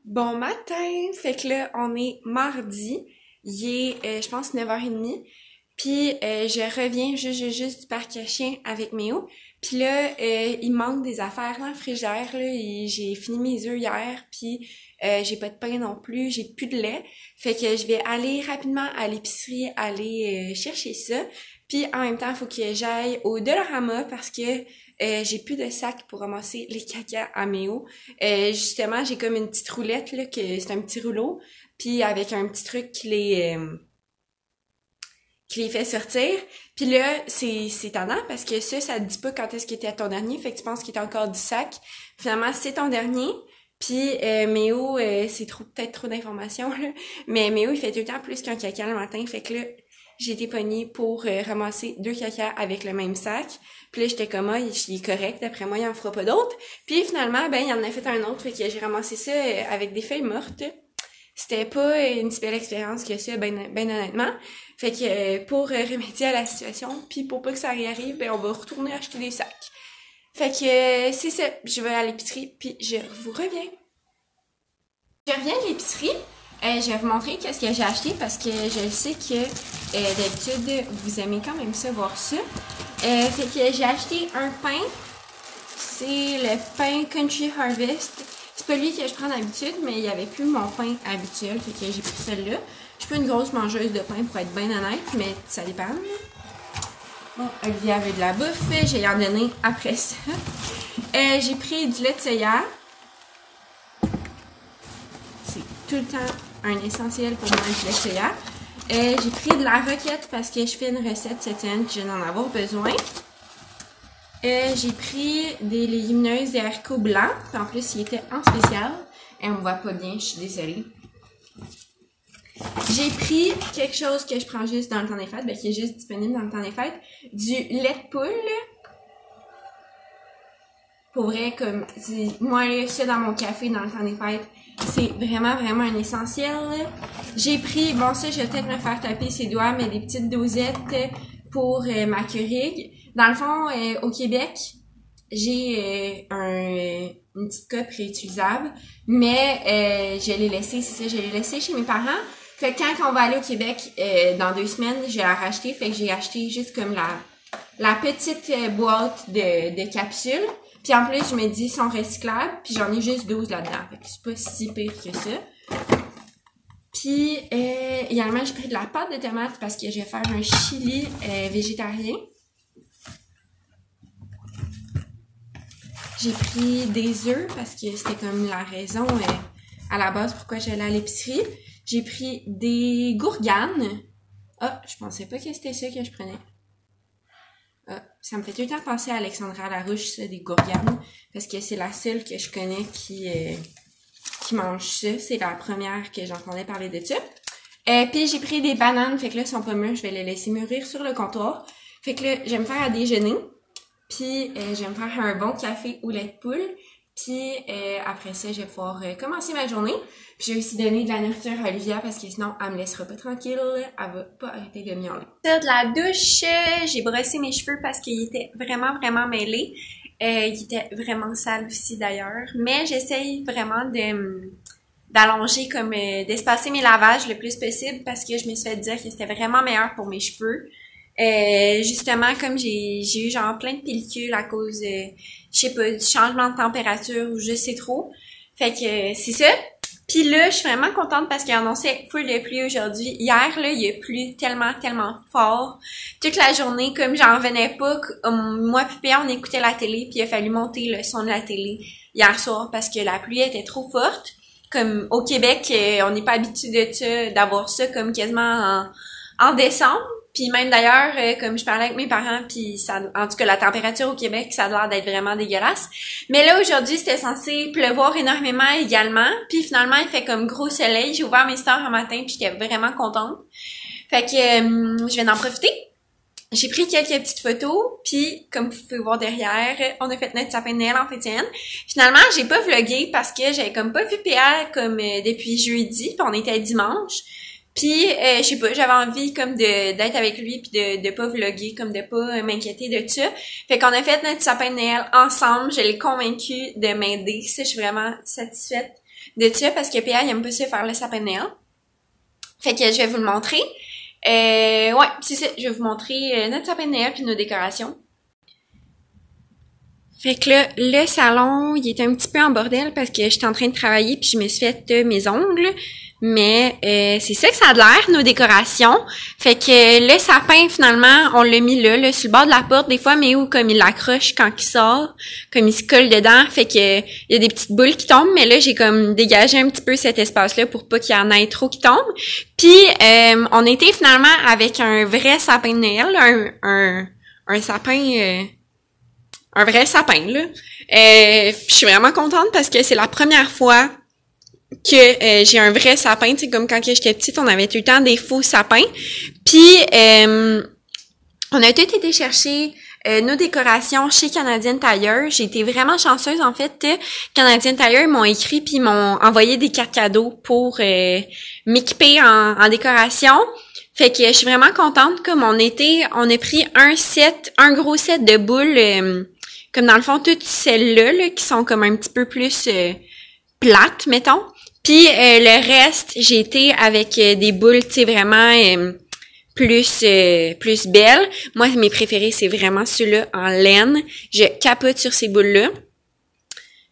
Bon matin! Fait que là, on est mardi. Il est, je pense, 9h30. Puis, je reviens juste du parc à chiens avec Méo. Puis là, il manque des affaires dans le frigidaire, là. J'ai fini mes œufs hier, puis j'ai pas de pain non plus, j'ai plus de lait. Fait que je vais aller rapidement à l'épicerie, aller chercher ça. Puis en même temps, il faut que j'aille au Dollarama parce que j'ai plus de sac pour ramasser les caca à Méo. Justement, j'ai comme une petite roulette, là, que c'est un petit rouleau, puis avec un petit truc qui les fait sortir. Puis là, c'est tannant parce que ça te dit pas quand est-ce qu'il était ton dernier, fait que tu penses qu'il est encore du sac. Finalement, c'est ton dernier. Puis Méo, c'est peut-être trop d'informations, là, mais Méo, il fait tout le temps plus qu'un caca le matin, fait que là, j'ai été pognée pour ramasser 2 caca avec le même sac. Puis là, j'étais comme, ah, il est correct, d'après moi, il en fera pas d'autres. Puis finalement, ben, il en a fait un autre, fait que j'ai ramassé ça avec des feuilles mortes. C'était pas une si belle expérience que ça, ben honnêtement. Fait que pour remédier à la situation, puis pour pas que ça réarrive, ben on va retourner acheter des sacs. Fait que c'est ça, je vais à l'épicerie, puis je vous reviens. Je reviens de l'épicerie. Je vais vous montrer qu'est-ce que j'ai acheté parce que je sais que d'habitude, vous aimez quand même ça, voir ça. Fait que j'ai acheté un pain. C'est le pain Country Harvest. C'est pas lui que je prends d'habitude, mais il y avait plus mon pain habituel, fait que j'ai pris celui-là. Je suis pas une grosse mangeuse de pain pour être bien honnête, mais ça dépend. Bon, Olivier avait de la bouffe, j'ai en donné après ça. J'ai pris du lait de soya. C'est tout le temps un essentiel pour moi, du lait de soya. J'ai pris de la roquette parce que je fais une recette cette semaine et je vais en avoir besoin. J'ai pris des légumineuses et haricots blancs. En plus, ils étaient en spécial. Et on me voit pas bien, je suis désolée. J'ai pris quelque chose que je prends juste dans le temps des fêtes, qui est juste disponible dans le temps des fêtes. Du lait de poule. Pour vrai, comme, moi, là, ça dans mon café dans le temps des fêtes, c'est vraiment, vraiment un essentiel. J'ai pris, bon, ça, je vais peut-être me faire taper ses doigts, mais des petites dosettes pour ma Keurig. Dans le fond, au Québec, j'ai une petite coupe réutilisable, mais je l'ai laissée, c'est ça, je l'ai laissée chez mes parents. Fait que quand on va aller au Québec dans 2 semaines, je vais la racheter. Fait que j'ai acheté juste comme la petite boîte de capsules. Puis en plus, je me dis, ils sont recyclables, puis j'en ai juste 12 là-dedans. Fait que c'est pas si pire que ça. Puis également, j'ai pris de la pâte de tomate parce que je vais faire un chili végétarien. J'ai pris des œufs parce que c'était comme la raison à la base pourquoi j'allais à l'épicerie. J'ai pris des gourganes. Ah, je pensais pas que c'était ça que je prenais. Ah, ça me fait tout le temps penser à Alexandra Larouche, ça, des gourganes, parce que c'est la seule que je connais qui mange ça. C'est la première que j'entendais parler de ça. Puis j'ai pris des bananes, fait que là, elles sont pas mûres, je vais les laisser mûrir sur le comptoir. Fait que là, je vais me faire à déjeuner. Puis je vais me faire un bon café au lait de poule. Puis après ça, je vais pouvoir commencer ma journée. Puis je vais aussi donner de la nourriture à Olivia parce que sinon, elle me laissera pas tranquille. Elle va pas arrêter de miauler. De la douche, j'ai brossé mes cheveux parce qu'ils étaient vraiment, vraiment mêlés. Ils étaient vraiment sales aussi d'ailleurs. Mais j'essaye vraiment d'allonger comme d'espacer mes lavages le plus possible parce que je me suis fait dire que c'était vraiment meilleur pour mes cheveux. Justement, comme j'ai eu genre plein de pellicules à cause, je sais pas, du changement de température ou je sais trop. Fait que c'est ça. Puis là, je suis vraiment contente parce qu'il annonçait full de pluie aujourd'hui. Hier, là, il a plu tellement, tellement fort. Toute la journée, comme j'en revenais pas, moi puis Pierre, on écoutait la télé, puis il a fallu monter le son de la télé hier soir parce que la pluie était trop forte. Comme au Québec, on n'est pas habitué de ça, d'avoir ça comme quasiment en décembre. Puis même d'ailleurs, comme je parlais avec mes parents, puis ça, en tout cas la température au Québec, ça a l'air d'être vraiment dégueulasse. Mais là aujourd'hui, c'était censé pleuvoir énormément également. Puis finalement, il fait comme gros soleil. J'ai ouvert mes stores un matin, puis j'étais vraiment contente. Fait que je vais en profiter. J'ai pris quelques petites photos, puis comme vous pouvez voir derrière, on a fait notre sapin de Noël en fin de semaine. Finalement, j'ai pas vlogué parce que j'avais comme pas vu PA comme depuis jeudi, puis on était dimanche. Puis je sais pas, j'avais envie comme d'être avec lui puis de pas vlogger, comme de pas m'inquiéter de ça. Fait qu'on a fait notre sapin de Noël ensemble, je l'ai convaincu de m'aider. Ça, je suis vraiment satisfaite de ça parce que PA, il aime pas se faire le sapin de Noël. Fait que je vais vous le montrer. Ouais, c'est ça. Je vais vous montrer notre sapin de Noël puis nos décorations. Fait que là, le salon, il était un petit peu en bordel parce que j'étais en train de travailler puis je me suis fait mes ongles. Mais c'est ça que ça a l'air, nos décorations. Fait que le sapin, finalement, on l'a mis là, sur le bord de la porte. Des fois, mais où comme il l'accroche quand il sort, comme il se colle dedans. Fait que il y a des petites boules qui tombent. Mais là, j'ai comme dégagé un petit peu cet espace-là pour pas qu'il y en ait trop qui tombent. Puis, on était finalement avec un vrai sapin de Noël, un sapin... un vrai sapin, là. Puis je suis vraiment contente parce que c'est la première fois que j'ai un vrai sapin. Tu sais, comme quand j'étais petite, on avait tout le temps des faux sapins. Puis, on a tout été chercher nos décorations chez Canadian Tire. J'ai été vraiment chanceuse, en fait. Canadian Tire m'ont écrit puis m'ont envoyé des cartes cadeaux pour m'équiper en décoration. Fait que je suis vraiment contente. Comme on a pris un gros set de boules, comme dans le fond, toutes celles-là, là, qui sont comme un petit peu plus plates, mettons. Puis le reste, j'ai été avec des boules, tu sais, vraiment plus belles. Moi, mes préférés, c'est vraiment ceux-là en laine. Je capote sur ces boules-là.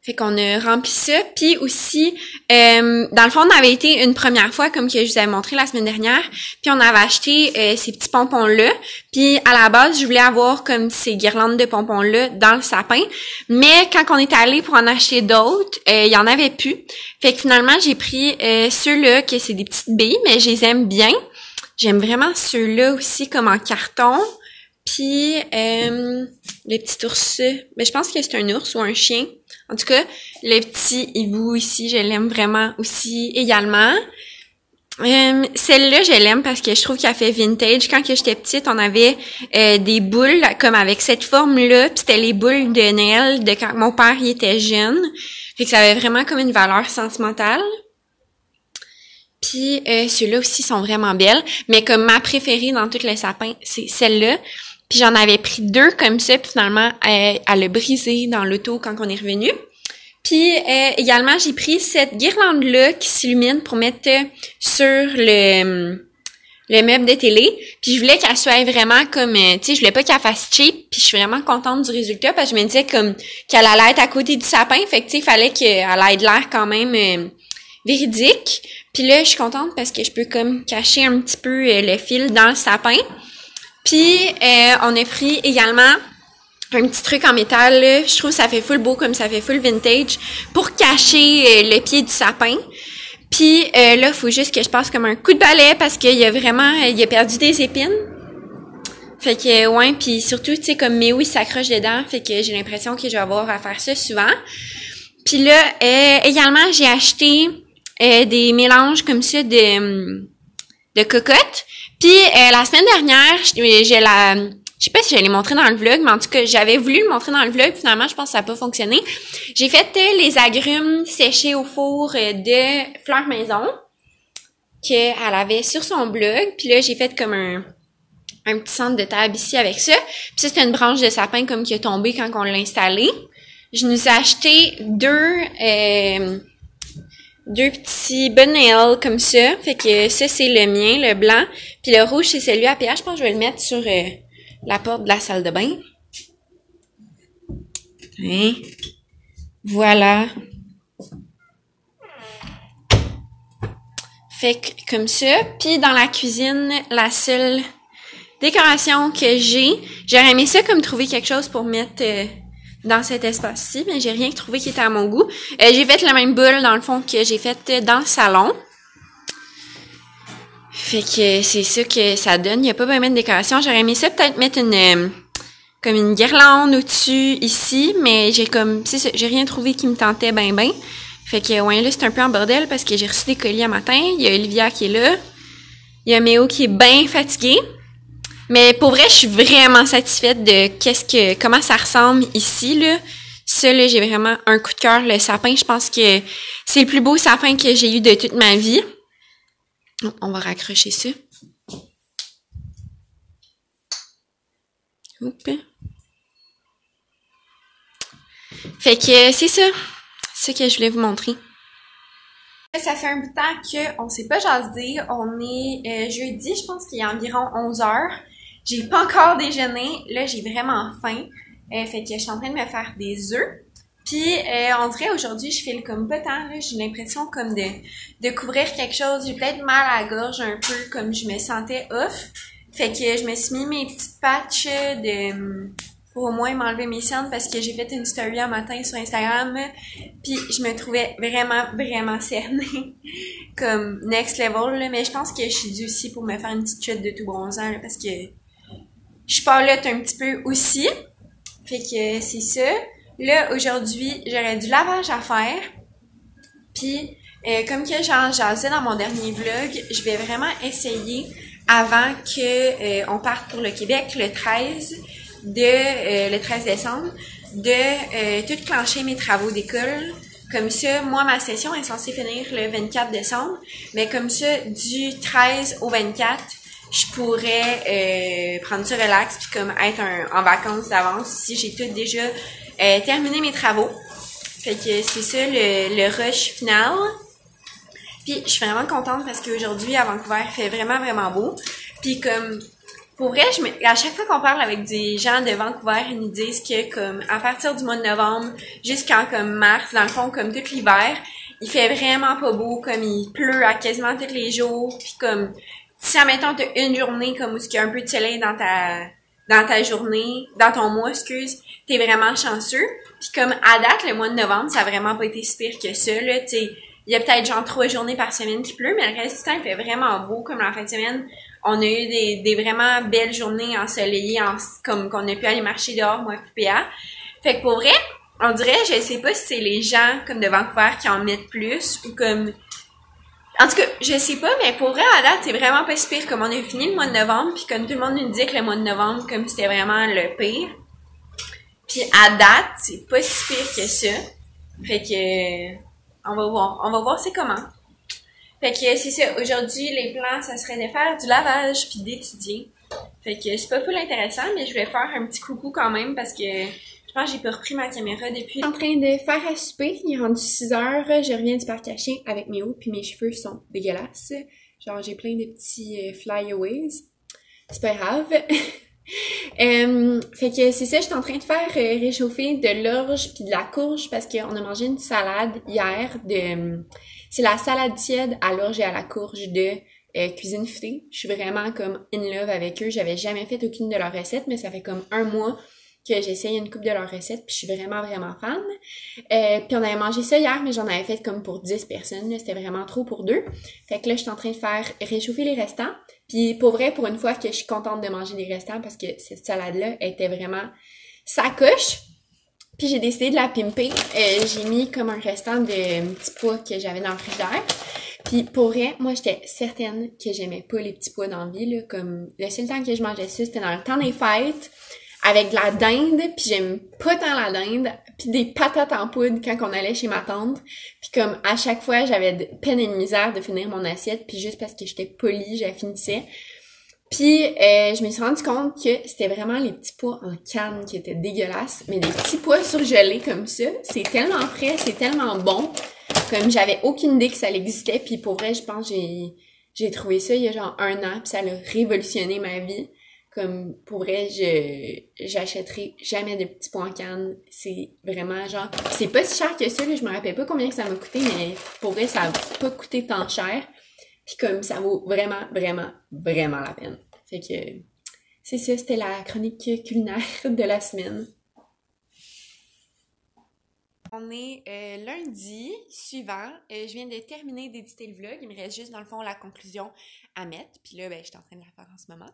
Fait qu'on a rempli ça. Puis aussi, dans le fond, on avait été une première fois, comme que je vous avais montré la semaine dernière, puis on avait acheté ces petits pompons-là. Puis à la base, je voulais avoir comme ces guirlandes de pompons-là dans le sapin. Mais quand on est allé pour en acheter d'autres, il y en avait plus. Fait que finalement, j'ai pris ceux-là, que c'est des petites billes, mais je les aime bien. J'aime vraiment ceux-là aussi, comme en carton. Puis, le petit ours, ben, je pense que c'est un ours ou un chien. En tout cas, le petit hibou ici, je l'aime vraiment aussi également. Celle-là, je l'aime parce que je trouve qu'elle fait vintage. Quand que j'étais petite, on avait des boules comme avec cette forme-là, puis c'était les boules de Noël de quand mon père y était jeune. Fait que ça avait vraiment comme une valeur sentimentale. Puis ceux-là aussi sont vraiment belles, mais comme ma préférée dans tous les sapins, c'est celle-là. Puis j'en avais pris 2 comme ça, puis finalement, elle a brisé dans l'auto quand on est revenu. Puis également, j'ai pris cette guirlande-là qui s'illumine pour mettre sur le meuble de télé. Puis je voulais qu'elle soit vraiment comme, tu sais, je voulais pas qu'elle fasse cheap. Puis je suis vraiment contente du résultat parce que je me disais comme qu'elle allait être à côté du sapin. Fait que tu sais, il fallait qu'elle ait de l'air quand même véridique. Puis là, je suis contente parce que je peux comme cacher un petit peu le fil dans le sapin. Puis, on a pris également un petit truc en métal, là. Je trouve que ça fait full beau, comme ça fait full vintage, pour cacher le pied du sapin. Puis là, il faut juste que je passe comme un coup de balai parce qu'il a perdu des épines. Fait que, ouais, puis surtout, tu sais, comme Méo, il s'accroche dedans, fait que j'ai l'impression que je vais avoir à faire ça souvent. Puis là, également, j'ai acheté des mélanges comme ça de cocottes. Puis la semaine dernière, je sais pas si je l'ai montré dans le vlog, mais en tout cas, j'avais voulu le montrer dans le vlog, finalement, je pense que ça n'a pas fonctionné. J'ai fait les agrumes séchés au four de Fleur Maison qu'elle avait sur son blog. Puis là, j'ai fait comme un petit centre de table ici avec ça. Puis ça, c'était une branche de sapin comme qui a tombé quand on l'a installé. Je nous ai acheté deux petits bonnes comme ça. Fait que ça, c'est le mien, le blanc. Puis le rouge, c'est celui à PA. Je pense que je vais le mettre sur la porte de la salle de bain. Hein? Voilà. Fait que comme ça. Puis dans la cuisine, la seule décoration que j'aurais aimé ça comme trouver quelque chose pour mettre dans cet espace-ci, mais j'ai rien trouvé qui était à mon goût. J'ai fait la même boule, dans le fond, que j'ai faite dans le salon. Fait que c'est ça que ça donne. Il n'y a pas vraiment de décoration. J'aurais aimé ça peut-être mettre comme une guirlande au-dessus, ici, mais j'ai rien trouvé qui me tentait ben. Fait que, ouais, là, c'est un peu en bordel parce que j'ai reçu des colis à matin. Il y a Olivia qui est là. Il y a Méo qui est bien fatigué. Mais pour vrai, je suis vraiment satisfaite de comment ça ressemble ici, là. Ça, là, j'ai vraiment un coup de cœur. Le sapin, je pense que c'est le plus beau sapin que j'ai eu de toute ma vie. On va raccrocher ça. Oups. Fait que c'est ça. C'est ça que je voulais vous montrer. Ça fait un bout de temps qu'on s'est pas jasé. On est jeudi, je pense qu'il est environ 11 heures. J'ai pas encore déjeuné. Là, j'ai vraiment faim. Fait que je suis en train de me faire des œufs. Puis, on dirait aujourd'hui, je file comme pas tant, là. J'ai l'impression comme de couvrir quelque chose. J'ai peut-être mal à la gorge un peu, comme je me sentais off. Fait que je me suis mis mes petites patchs pour au moins m'enlever mes cernes parce que j'ai fait une story un matin sur Instagram. Puis, je me trouvais vraiment, vraiment cernée. Comme next level, là. Mais je pense que je suis due aussi pour me faire une petite chute de tout bronzant, là, parce que je parlotte un petit peu aussi. Fait que c'est ça. Là, aujourd'hui, j'aurais du lavage à faire. Puis, comme que j'en jasais dans mon dernier vlog, je vais vraiment essayer, avant que on parte pour le Québec le 13 décembre, de tout clencher mes travaux d'école. Comme ça, moi, ma session est censée finir le 24 décembre. Mais comme ça, du 13 au 24, je pourrais prendre ça relax puis comme être en vacances d'avance si j'ai tout déjà terminé mes travaux. Fait que c'est ça le rush final. Puis je suis vraiment contente parce qu'aujourd'hui à Vancouver il fait vraiment vraiment beau. Puis comme pour vrai, à chaque fois qu'on parle avec des gens de Vancouver, ils nous disent que comme à partir du mois de novembre jusqu'en comme mars, dans le fond comme tout l'hiver, il fait vraiment pas beau, comme il pleut à quasiment tous les jours. Puis comme si admettons t'as une journée comme où il y a un peu de soleil dans ta journée, dans ton mois, excuse, t'es vraiment chanceux. Puis comme à date, le mois de novembre, ça a vraiment pas été si pire que ça, là, tu sais. Il y a peut-être genre 3 journées par semaine qui pleut, mais le reste du temps, il fait vraiment beau, comme en fin de semaine. On a eu des vraiment belles journées ensoleillées, comme qu'on a pu aller marcher dehors, moi et PA. Fait que pour vrai, on dirait, je sais pas si c'est les gens comme de Vancouver qui en mettent plus, ou comme... En tout cas, je sais pas, mais pour vrai, à date, c'est vraiment pas si pire. Comme on a fini le mois de novembre, puis comme tout le monde nous disait que le mois de novembre, comme c'était vraiment le pire. Puis à date, c'est pas si pire que ça. Fait que on va voir. On va voir c'est comment. Fait que c'est ça. Aujourd'hui, les plans, ça serait de faire du lavage puis d'étudier. Fait que c'est pas full intéressant, mais je vais faire un petit coucou quand même parce que je pense que j'ai pas repris ma caméra depuis. Je suis en train de faire à souper. Il est rendu 6 heures. Je reviens du parc à chien avec mes hauts puis mes cheveux sont dégueulasses. Genre, j'ai plein de petits flyaways. C'est pas grave. Fait que c'est ça, je suis en train de faire réchauffer de l'orge puis de la courge parce qu'on a mangé une salade hier c'est la salade tiède à l'orge et à la courge de Cuisine Futée. Je suis vraiment comme in love avec eux. J'avais jamais fait aucune de leurs recettes, mais ça fait comme un mois que j'essaye une couple de leurs recettes puis je suis vraiment vraiment fan. Puis on avait mangé ça hier, mais j'en avais fait comme pour 10 personnes. C'était vraiment trop pour deux. Fait que là, je suis en train de faire réchauffer les restants. Puis pour vrai, pour une fois que je suis contente de manger des restants parce que cette salade-là était vraiment sacoche. Puis j'ai décidé de la pimper. J'ai mis comme un restant de petits pois que j'avais dans le frigidaire. Puis pour vrai, moi j'étais certaine que j'aimais pas les petits pois dans la vie, là. Comme le seul temps que je mangeais ça, c'était dans le temps des fêtes, avec de la dinde, puis j'aime pas tant la dinde, puis des patates en poudre quand on allait chez ma tante. Puis comme à chaque fois, j'avais de peine et de misère de finir mon assiette, puis juste parce que j'étais polie, je la finissais. Puis je me suis rendu compte que c'était vraiment les petits pois en canne qui étaient dégueulasses, mais des petits pois surgelés comme ça, c'est tellement frais, c'est tellement bon. Comme j'avais aucune idée que ça existait, puis pour vrai, je pense que j'ai trouvé ça il y a genre 1 an, puis ça a révolutionné ma vie. Comme pour vrai, j'achèterai jamais de petits pois en canne. C'est vraiment genre... C'est pas si cher que ça, là, je me rappelle pas combien que ça m'a coûté, mais pour vrai, ça a pas coûté tant cher. Puis comme ça vaut vraiment, vraiment, vraiment la peine. Fait que c'est ça, c'était la chronique culinaire de la semaine. On est lundi suivant. Je viens de terminer d'éditer le vlog. Il me reste juste, dans le fond, la conclusion à mettre. Puis là, ben, je suis en train de la faire en ce moment.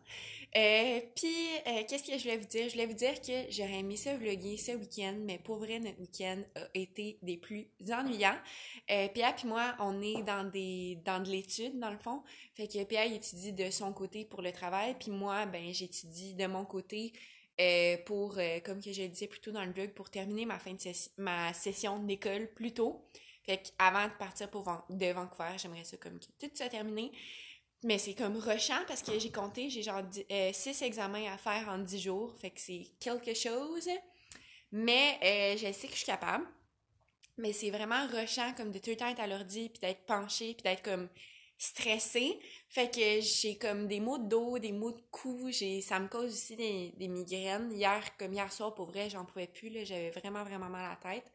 Qu'est-ce que je voulais vous dire? Je voulais vous dire que j'aurais aimé ça vlogger ce week-end, mais pour vrai, notre week-end a été des plus ennuyants. Pia puis moi, on est dans de l'étude, dans le fond. Fait que Pia, il étudie de son côté pour le travail. Puis moi, ben, j'étudie de mon côté pour, comme que je le disais plus tôt dans le blog, pour terminer ma session d'école plus tôt. Fait qu'avant de partir de Vancouver, j'aimerais ça comme que tout soit terminé. Mais c'est comme rushant parce que j'ai compté, j'ai genre 6 examens à faire en 10 jours. Fait que c'est quelque chose. Mais je sais que je suis capable. Mais c'est vraiment rushant comme de tout le temps être à l'ordi, puis d'être penché, puis d'être comme stressée. Fait que j'ai comme des maux de dos, des maux de cou, ça me cause aussi des migraines. Comme hier soir, pour vrai, j'en pouvais plus, là, j'avais vraiment, vraiment mal à la tête.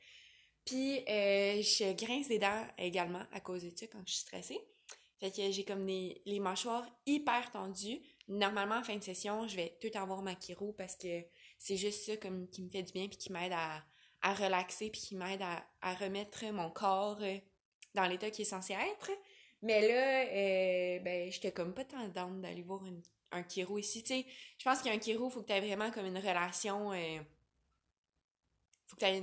Puis je grince des dents également à cause de ça quand je suis stressée. Fait que j'ai comme les mâchoires hyper tendues. Normalement, en fin de session, je vais tout avoir ma chiro parce que c'est juste ça comme qui me fait du bien puis qui m'aide à relaxer puis qui m'aide à remettre mon corps dans l'état qui est censé être. Mais là, ben, j'étais comme pas tant down d'aller voir un chiro ici. Tu sais, je pense qu'un chiro, faut que tu aies vraiment comme une relation, faut que tu aies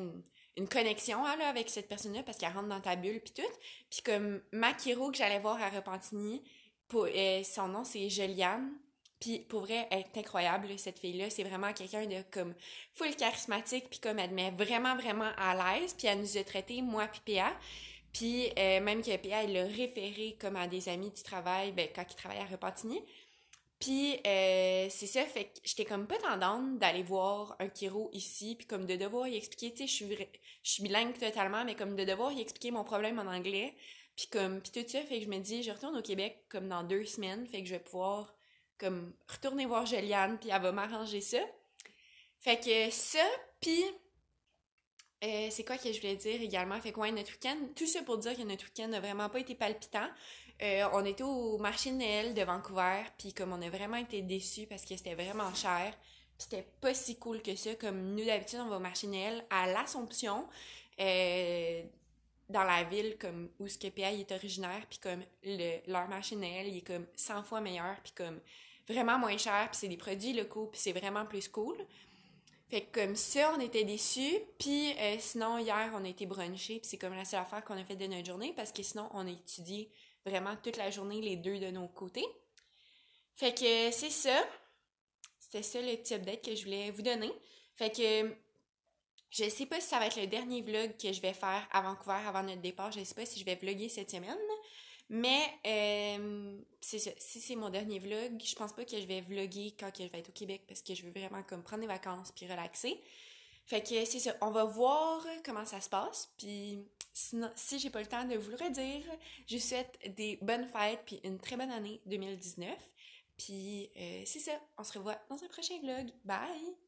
une connexion là, avec cette personne-là parce qu'elle rentre dans ta bulle puis tout. Puis comme ma chiro que j'allais voir à Repentigny, son nom c'est Juliane. Puis pour vrai, elle est incroyable, cette fille-là. C'est vraiment quelqu'un de comme full charismatique puis comme elle me met vraiment, vraiment à l'aise. Puis elle nous a traités, moi puis PA. Puis même que PA, elle l'a référé comme à des amis du travail, ben, quand il travaillait à Repentigny. Puis c'est ça, fait que j'étais comme pas tendance d'aller voir un chiro ici, puis comme de devoir y expliquer, tu sais, je suis bilingue totalement, mais comme de devoir y expliquer mon problème en anglais, puis tout ça, fait que je me dis, je retourne au Québec comme dans 2 semaines, fait que je vais pouvoir comme retourner voir Juliane, puis elle va m'arranger ça. Fait que ça, puis c'est quoi que je voulais dire également? Fait que ouais, notre week-end, tout ça pour dire que notre week-end n'a vraiment pas été palpitant. On était au marché de Noël de Vancouver, puis comme on a vraiment été déçus parce que c'était vraiment cher, puis c'était pas si cool que ça. Comme nous d'habitude, on va au marché de Noël à l'Assomption, dans la ville comme où ce que PA est originaire, puis comme leur marché de Noël, il est comme 100 fois meilleur, puis comme vraiment moins cher, puis c'est des produits locaux, puis c'est vraiment plus cool. Fait que comme ça, on était déçus. Puis sinon, hier, on a été bruncher. Puis c'est comme la seule affaire qu'on a fait de notre journée. Parce que sinon, on a étudié vraiment toute la journée, les deux de nos côtés. Fait que c'est ça. C'était ça le petit update que je voulais vous donner. Fait que je sais pas si ça va être le dernier vlog que je vais faire à Vancouver avant notre départ. Je sais pas si je vais vlogger cette semaine. Mais c'est ça. Si c'est mon dernier vlog, je pense pas que je vais vlogger quand que je vais être au Québec parce que je veux vraiment comme prendre des vacances puis relaxer. Fait que c'est ça. On va voir comment ça se passe. Puis sinon, si j'ai pas le temps de vous le redire, je vous souhaite des bonnes fêtes puis une très bonne année 2019. Puis c'est ça. On se revoit dans un prochain vlog. Bye!